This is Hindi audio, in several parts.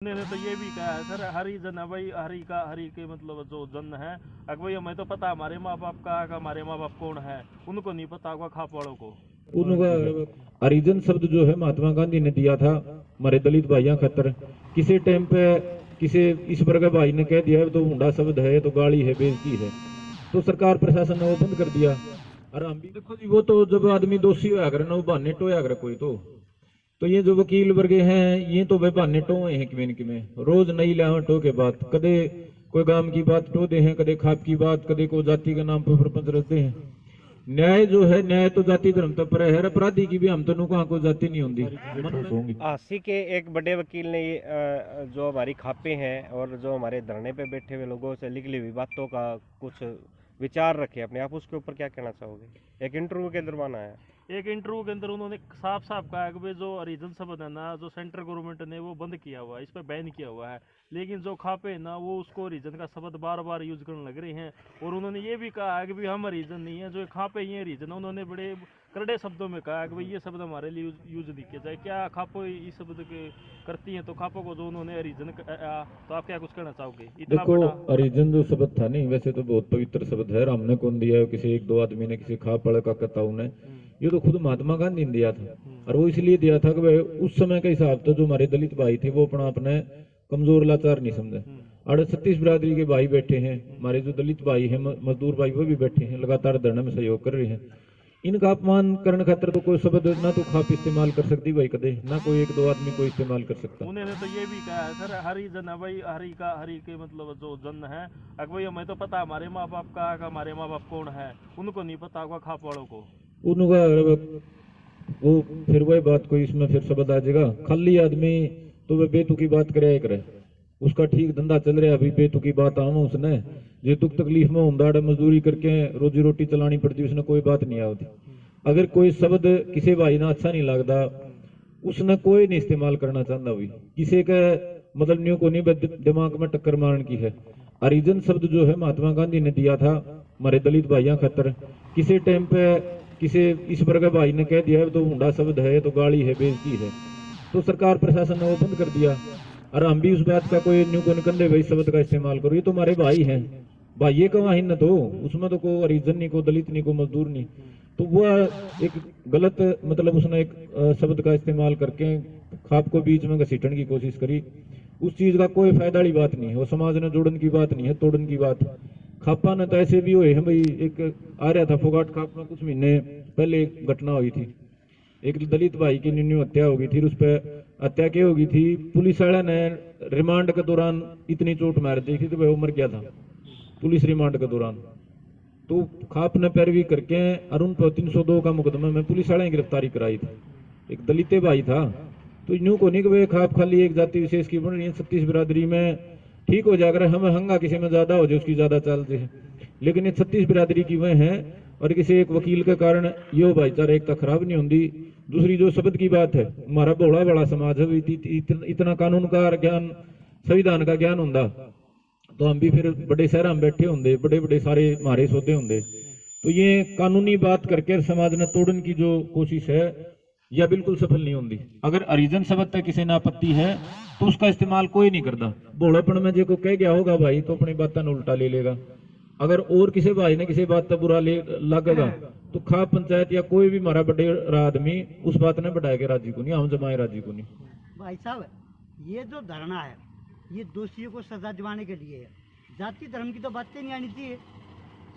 उन्होंने तो ये भी कहा है सर, हरिजन है भाई, हरि के मतलब जो जन है, अगर भाई हमें तो पता हमारे माँ बाप का, हमारे माँ बाप कौन है, उनको नहीं पता होगा खाप वालों को। उनका हरिजन शब्द जो है महात्मा गांधी ने दिया था हमारे दलित भाइयों खातर। किसी टाइम पे किसी ईश्वर के भाई ने कह दिया तो हुंडा शब्द है, तो गाली है, बेइज्जती है, तो सरकार प्रशासन ने वो बंद कर दिया। और हम भी देखो जी, वो तो जब आदमी दोषी होया करे ना, वो बहाने टोया करे कोई तो ये जो वकील वर्गे हैं, ये तो वे बहाने टोए हैं किमें किमें, रोज नई लावा टो के बात, कदे कोई गांव की बात टो दे हैं, कदे खाप की बात, कदे को जाति के नाम पर प्रपंच रखते हैं। न्याय जो है, न्याय तो जाति धर्म तो पर है, अपराधी की भी हम तो कहाँ कोई जाति नहीं होंगी। आसी के एक बड़े वकील ने ये जो हमारी खापे हैं और जो हमारे धरने पे बैठे हुए लोगों से निकली हुई बातों का कुछ विचार रखे अपने, आप उसके ऊपर क्या कहना चाहोगे? एक इंटरव्यू के अंदर माना है, एक इंटरव्यू के अंदर उन्होंने साफ साफ कहा कि जो हरिजन शब्द है ना, जो सेंट्रल गवर्नमेंट ने वो बंद किया हुआ है, इस पर बैन किया हुआ है, लेकिन जो खापे है ना वो उसको हरिजन का शब्द बार बार यूज करने लग रहे हैं। और उन्होंने ये भी कहा है कि भाई हम हरिजन नहीं है, जो खापे ये हरिजन है, उन्होंने बड़े करड़े शब्दों में कहा है कि भाई ये शब्द हमारे लिए यूज नहीं किया जाए। क्या खापो इस शब्द के करती हैं, तो खापो को जो उन्होंने हरिजन तो आप क्या कुछ कहना चाहोगे? देखो, हरिजन जो शब्द था नहीं, वैसे तो बहुत पवित्र शब्द है, राम ने कौन दिया है, किसी एक दो आदमी ने किसी खाप वाले का कताऊ ने, ये तो खुद महात्मा गांधी ने दिया था। और वो इसलिए दिया था कि भाई उस समय के हिसाब से जो हमारे दलित भाई थे वो अपने कमजोर लाचार नहीं समझे। और 36 बिरादरी के भाई बैठे हैं, हमारे जो दलित भाई हैं, मजदूर भाई, वो भी बैठे हैं, लगातार धरने में सहयोग कर रहे हैं। इनका अपमान करने खातर तो कोई शब्द ना तो खाप इस्तेमाल कर सकती भाई कदे, ना कोई एक दो आदमी को इस्तेमाल कर सकता। उन्होंने तो ये भी कहा है सर, हरिजन है भाई, हरि के मतलब जो जन है, अगर भाई हमें तो पता हमारे माँ बाप का, हमारे माँ बाप कौन है, उनको नहीं पता होगा खाप वालों को। उनका वो फिर वही बात कोई इसमें फिर शब्द आ जाएगा, खाली आदमी तो वे बेतुकी बात करे, उसका ठीक धंधा चल रहा है, अभी बेतुकी बात आवा उसने, जो दुख तकलीफ में होंदा मजदूरी करके रोजी रोटी चलानी पड़ती, उसने कोई बात नहीं आवती। अगर कोई शब्द किसी भाई ना अच्छा नहीं लगता, उसने कोई नहीं इस्तेमाल करना चाहता हुई, किसी का मतलब न्यू को नहीं दिमाग में टक्कर मारने की है। हरिजन शब्द जो है महात्मा गांधी ने दिया था हमारे दलित भाइयों खातर। किसी टाइम पे किसी ईश्वर के भाई ने कह दिया तो हुंडा शब्द है, तो गाली है, बेइज्जती है, तो सरकार प्रशासन ने वो बंद कर दिया। और हम भी उस बात का कोई न्यू को निकंदे भाई शब्द का इस्तेमाल करो, ये तो हमारे भाई हैं, भाई ये कहा न, तो उसमें तो कोई हरिजन नहीं, को दलित नहीं, को मजदूर नहीं, तो वह एक गलत मतलब उसने एक शब्द का इस्तेमाल करके खाप को बीच में घसीटने की कोशिश करी। उस चीज का कोई फायदा वाली बात नहीं है, वो समाज ने जोड़न की बात नहीं है, तोड़न की बात। खापा ने तो ऐसे भी हुए हैं भाई, एक आ रहा था फोगाट खाप में कुछ महीने पहले एक घटना हुई थी, एक दलित भाई की न्यून हत्या हो गई थी। उस पर हत्या क्या हो गई थी, पुलिस वाले ने रिमांड के दौरान इतनी चोट मार दी थी तो वह मर गया था पुलिस रिमांड के दौरान। तो खाप ने पैरवी करके अरुण पर 302 का मुकदमा में पुलिस वाले गिरफ्तारी कराई थी, एक दलित भाई था। तो यूं को नहीं कि खाप खाली एक जाति विशेष की बन रही है, 36 बिरादरी में ठीक हो जाकर हमें हंगा किसी में ज्यादा हो जाए उसकी ज्यादा चलते हैं, लेकिन ये 36 बिरादरी की वह है। और किसी एक वकील के कारण यो भाईचारा एक तो खराब नहीं होती। दूसरी जो शब्द की बात है, हमारा बड़ा बड़ा समाज है, इतना कानून का ज्ञान, संविधान का ज्ञान होंगे तो हम भी फिर बड़े शहर में बैठे होंगे, बड़े बड़े सारे हमारे सौदे होंगे। तो ये कानूनी बात करके समाज ने तोड़ने की जो कोशिश है यह बिल्कुल सफल नहीं होती। अगर हरिजन शब्द तक किसी ने आपत्ति है तो उसका इस्तेमाल कोई नहीं करता। भोलापन में जो को कह गया होगा भाई तो अपनी बात ने उल्टा ले लेगा। अगर और किसी भाई ने किसी बात का बुरा लगेगा तो खाप पंचायत या कोई भी हमारा बड़े आदमी उस बात ने बढ़ाएगा राजी को नहीं, हम जमाए राजी को नहीं। भाई साहब, ये जो धरना है ये दोषियों को सजा दिलाने के लिए है, जाति धर्म की तो बातें नहीं आनी चाहिए।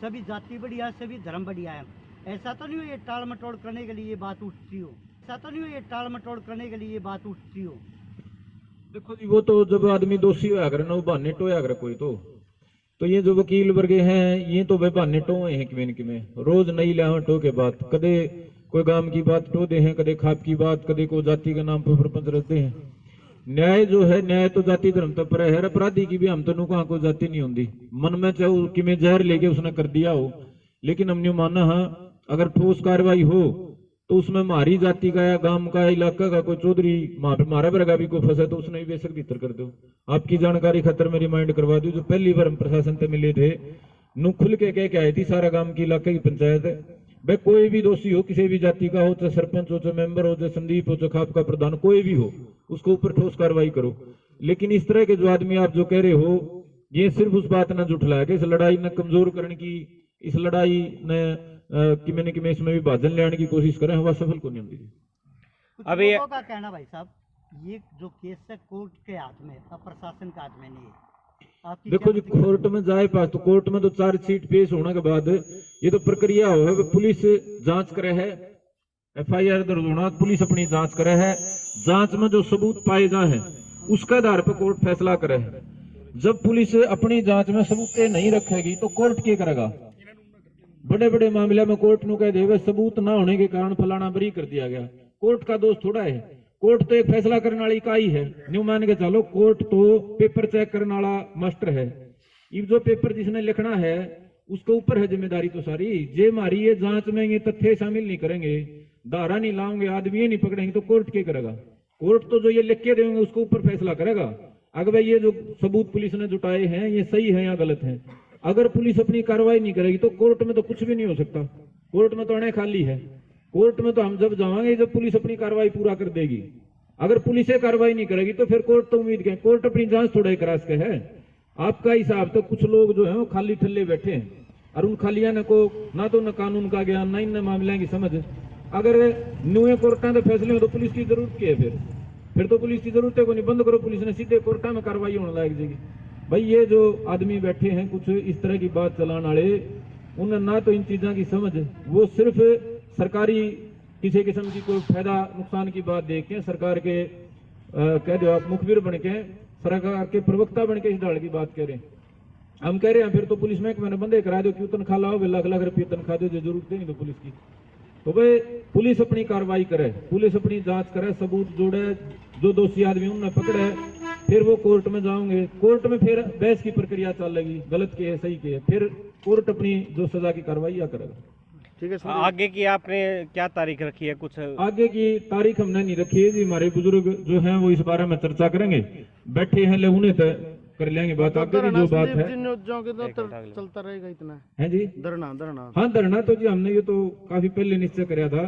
सभी जाति बढ़िया है, सभी धर्म बढ़िया है। ऐसा तो नहीं हो ये टाल मटोड़ करने के लिए ये बात उठती हो, ऐसा तो नहीं हो ये टाल मटोड़ करने के लिए ये बात उठती हो। देखो जी, वो तो जब आदमी दोषी होया करे ना, वो बहाने टोया करे कोई तो ये जो वकील वर्गे हैं ये तो वे बहाने टोए हैं किमें किमें, रोज नई लावा टो के बात, कदे कोई गांव की बात टो दे हैं, कदे खाप की बात, कदे को जाति के नाम पर प्रपंच रखते हैं। न्याय जो है, न्याय तो जाति धर्म तो पर है, अपराधी की भी हम तो कहाँ कोई जाति नहीं होती। मन में चाहे किमें जहर लेके उसने कर दिया हो, लेकिन हमने माना हाँ अगर ठोस कार्रवाई हो तो उसमें हमारी जाति का या गांव का इलाका का कोई चौधरी मारा बरगा भी कोई फंसा तो उसने भी बेशक भीतर कर दो। आपकी जानकारी खतर में रिमाइंड करवा दूं, जो पहली बार हम प्रशासन से मिले थे नु खुल के कह के आई थी सारा गांव की इलाके की पंचायत भाई कोई भी दोषी हो किसी भी जाति का हो, चाहे सरपंच हो, चाहे मेंबर हो, चाहे संदीप हो, चाहे खाप का प्रधान, कोई भी हो, उसको ऊपर ठोस कार्रवाई करो। लेकिन इस तरह के जो आदमी आप जो कह रहे हो, ये सिर्फ उस बात ने जुटलाया कि इस लड़ाई ने कमजोर करने की, इस लड़ाई ने किमें किमें इसमें विभाजन लाने की कोशिश करें, वह सफल को नहीं होती। कुछ अभी लोगों का कहना भाई साहब, ये जो केस है कोर्ट के हाथ में, अब प्रशासन के हाथ में नहीं है। आपकी देखो क्या जी, प्रतिक्रिया? कोर्ट में जाए पास तो कोर्ट में तो चार्जशीट पेश होने के बाद ये तो प्रक्रिया हो, पुलिस जांच करे है, FIR दर्ज होना, पुलिस अपनी जांच करे है, जांच में जो सबूत पाए जाए हैं उसके आधार पर कोर्ट फैसला करे है। जब पुलिस अपनी जांच में सबूत नहीं रखेगी तो कोर्ट क्या करेगा? बड़े बड़े मामले में कोर्ट नु कह देगा सबूत ना होने के कारण फलाना बरी कर दिया गया, कोर्ट का दोष थोड़ा है। कोर्ट तो एक फैसला करने वाली इकाई है, न्यू मान के चलो, कोर्ट तो पेपर चेक करने वाला मास्टर है। ये जो पेपर जिसने लिखना है उसके ऊपर है जिम्मेदारी तो सारी। जे हमारी ये जांच में ये तथ्य शामिल नहीं करेंगे, धारा नहीं लाओगे, आदमी नहीं पकड़ेंगे तो कोर्ट क्या करेगा? कोर्ट तो जो ये लिख के देंगे उसके ऊपर फैसला करेगा। अगर भाई ये जो सबूत पुलिस ने जुटाए हैं ये सही है या गलत है, अगर पुलिस अपनी कार्रवाई नहीं करेगी तो कोर्ट में तो कुछ भी नहीं हो सकता। कोर्ट में तो अणे खाली है। कोर्ट में तो हम जब जाएंगे जब पुलिस अपनी कार्रवाई पूरा कर देगी। अगर पुलिस कार्रवाई नहीं करेगी तो फिर कोर्ट तो उम्मीद के, कोर्ट अपनी जांच थोड़ा करा सके है। आपका हिसाब तो कुछ लोग जो है वो खाली ठल्ले बैठे हैं और उन खालिया ने को ना तो न कानून का ज्ञान ना इन मामले की समझ। अगर न्यू कोर्टा के फैसले में तो पुलिस की जरूरत क्या है? फिर तो पुलिस की जरूरत है को नहीं, बंद करो पुलिस ने, सीधे कोर्टा में कार्रवाई होने लग जाएगी। भाई ये जो आदमी बैठे हैं कुछ इस तरह की बात चलाने वाले, उन्हें ना तो इन चीजों की समझ, वो सिर्फ सरकारी किसी किस्म की कोई फायदा नुकसान की बात देख के सरकार के कह दो आप मुखबिर बन के, सरकार के प्रवक्ता बन के इस डाल की बात कह रहे हैं। हम कह रहे हैं फिर तो पुलिस महकमे ने बंदे करा दो, क्यों तनख्वाह लाओ, लाख लाख रुपये तनख्वाह दो, जो जरूरत नहीं तो पुलिस की। तो भाई पुलिस अपनी कार्रवाई करे, पुलिस अपनी जांच करे, सबूत जोड़े, जो दोषी आदमी उन्हें पकड़े, फिर वो कोर्ट में जाओगे, कोर्ट में फिर बहस की प्रक्रिया चलेगी, गलत के है सही के है, फिर कोर्ट अपनी जो सजा की कार्रवाई या करेगा। ठीक है, आगे की आपने क्या तारीख रखी है? कुछ आगे की तारीख हमने नहीं रखी है जी, हमारे बुजुर्ग जो हैं वो इस बारे में चर्चा करेंगे, बैठे हैं ले उन्हें तय कर लेंगे बात। आगे की जो बात है चलता रहेगा इतना है जी, धरना। हाँ धरना तो जी हमने ये तो काफी पहले निश्चय कराया था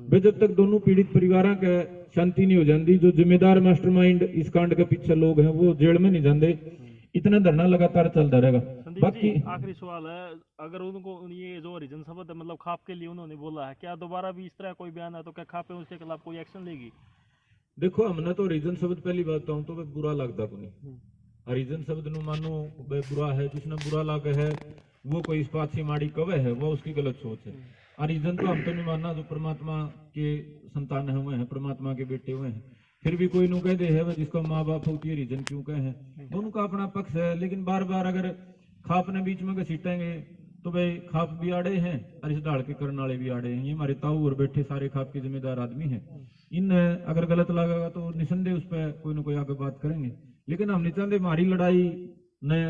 भाई, जब तक दोनों पीड़ित परिवारों का शांति नहीं हो जाती, जो जिम्मेदार मास्टरमाइंड इस कांड के पीछे लोग हैं वो जेल में नहीं जाते, इतना धरना लगातार चलता रहेगा। बाकी आखिरी सवाल है, अगर उनको ये जो हरिजन शब्द मतलब खाप के लिए उन्होंने बोला है, क्या दोबारा भी इस तरह कोई बयान है तो क्या खापे उसके खिलाफ कोई एक्शन लेगी? देखो हमने तो हरिजन शब्द पहली बात तो तो बुरा लगता को नहीं, हरिजन शब्द नु मानो बुरा है, जिसने बुरा लगा है वो कोई इस पाछी माड़ी कवे है, वो उसकी गलत सोच है। हरिजन तो हम तो नहीं मानना, जो परमात्मा के संतान हुए हैं, परमात्मा के बेटे हुए हैं, फिर भी कोई नु कह दे है जिसका माँ बाप होती है हरिजन क्यों कहे हैं, उनका अपना पक्ष है। लेकिन बार बार अगर खाप ने बीच में घसीटेंगे तो भाई खाप भी आड़े हैं और इस ढाल के करने वाले भी आड़े हैं। ये हमारे ताऊ और बैठे सारे खाप के जिम्मेदार आदमी हैं, इन अगर गलत लगेगा तो निसंदेह उस पर कोई ना कोई आगे बात करेंगे। लेकिन हम नहीं चाहते हमारी लड़ाई न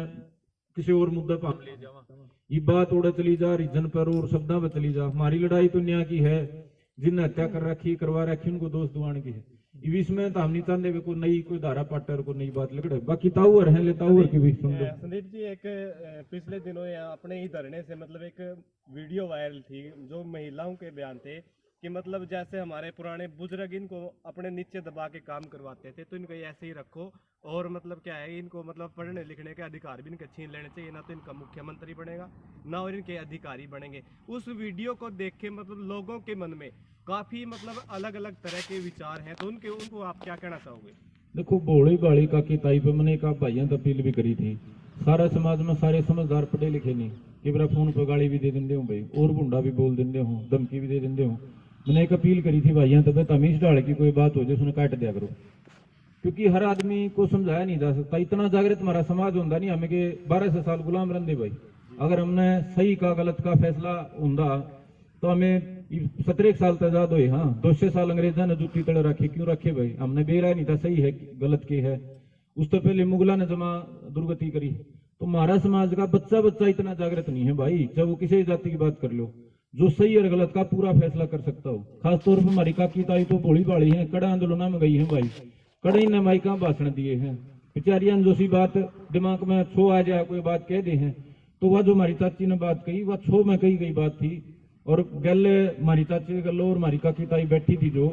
किसी और मुद्दे पर हम ले जावा, ये बात उड़े चली जा रिजन पर और शब्दा पर चली जा। हमारी लड़ाई तो न्याय की है, जिन हत्या कर रखी करवा रखी उनको दोष दिवाने की है। इसमें तो हम नहीं चाहते कोई नई कोई धारा पाटर को नई बात लिखड़े। बाकी ताऊर है ले ताऊर की भी सुन लो। संदीप जी, एक पिछले दिनों अपने ही धरने से मतलब एक वीडियो वायरल थी जो महिलाओं के बयान थे कि मतलब जैसे हमारे पुराने बुजुर्ग इनको अपने नीचे दबा के काम करवाते थे तो इनको ऐसे ही रखो, और मतलब क्या है इनको मतलब पढ़ने लिखने के अधिकार भी इनके छीन लेने चाहिए, ना तो इनका मुख्यमंत्री बनेगा ना और इनके अधिकारी बनेंगे। उस वीडियो को देख के मतलब लोगों के मन में काफी मतलब अलग अलग तरह के विचार हैं, तो उनको आप क्या कहना चाहोगे? देखो भोली भाली काकी ताई पे मैंने कहा भाइयों तो अपील भी करी थी, सारा समाज में सारे समझदार पढ़े लिखे नहीं कि मेरा फोन पर गाली भी दे देंगे हो भाई, और भुंडा भी बोल देंगे हो, धमकी भी दे देंगे हो। मैंने एक अपील करी थी भाइयों तो तमीज डाल की कोई बात हो जाए उसने काट दिया करो, क्योंकि हर आदमी को समझाया नहीं जा सकता। इतना जागृत हमारा समाज होता नहीं, हमें के 12 साल गुलाम रहते भाई। अगर हमने सही का गलत का फैसला होंदा तो हमें 17 साल तक आजाद हुए। हाँ 200 साल अंग्रेजा ने जुत्ती तड़े रखे, क्यों रखे भाई? हमने बेरा नहीं था सही है गलत की है। उस तो पहले मुगला ने जमा दुर्गति करी। तो हमारा समाज का बच्चा इतना जागृत नहीं है भाई, चाहे वो किसी जाति की बात कर लो, जो सही और गलत का पूरा फैसला कर सकता हो। खासतौर पर हमारी काकी ताई तो भोली भाली है, कड़ा आंदोलन में गई है भाई, कड़े ने माई का भाषण दिए हैं बेचारियां। जो सी बात दिमाग में छो आ जाए कोई बात कह दे हैं तो वह जो हमारी चाची ने बात कही वह छो में कही गई बात थी। और गल हमारी चाची गलो और हमारी काकी ताई बैठी थी जो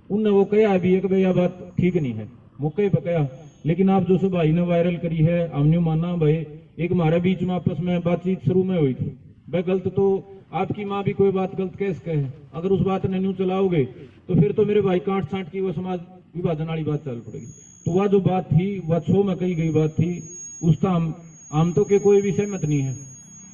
उनने वो कहा भी है कि भाई यह बात ठीक नहीं है, मौके पर कहा। लेकिन आप जो सब भाई ने वायरल करी है, हमने माना भाई एक हमारे बीच में आपस में बातचीत शुरू में हुई थी, वह गलत तो आपकी माँ भी कोई बात गलत कैसे कहे, अगर उस बात ने न्यू चलाओगे तो फिर तो मेरे भाई काट छांट की वो समाज विभाजन वाली बात चल पड़ेगी। तो वह जो बात थी वह शो में कही गई बात थी, उसका हम तो के कोई भी सहमत नहीं है,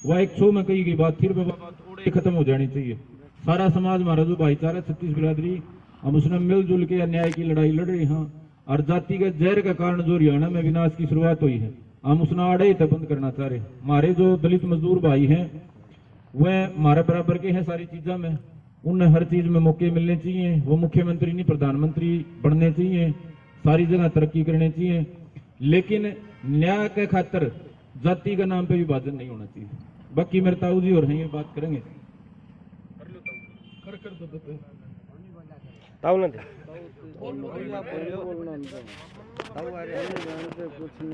वह एक शो में कही गई बात थी, वह बात थोड़ी खत्म हो जानी चाहिए। सारा समाज हमारा जो भाईचारा 36 बिरादरी, हम उसने मिलजुल के अन्याय की लड़ाई लड़ रहे हैं, और जाति के जहर का कारण जो हरियाणा में विनाश की शुरुआत हुई है, हम उसने आड़े ही बंद करना चाह रहे। हमारे जो दलित मजदूर भाई हैं वह हमारे बराबर के हैं सारी चीजों में, उन्हें हर चीज में मौके मिलने चाहिए, वो मुख्यमंत्री नहीं प्रधानमंत्री बनने चाहिए, सारी जगह तरक्की करनी चाहिए, लेकिन न्याय के खातिर जाति के नाम पे विभाजन नहीं होना चाहिए। बाकी मेरे ताऊ जी और हैं ये बात करेंगे। ताऊ ना दे। कुछ नहीं।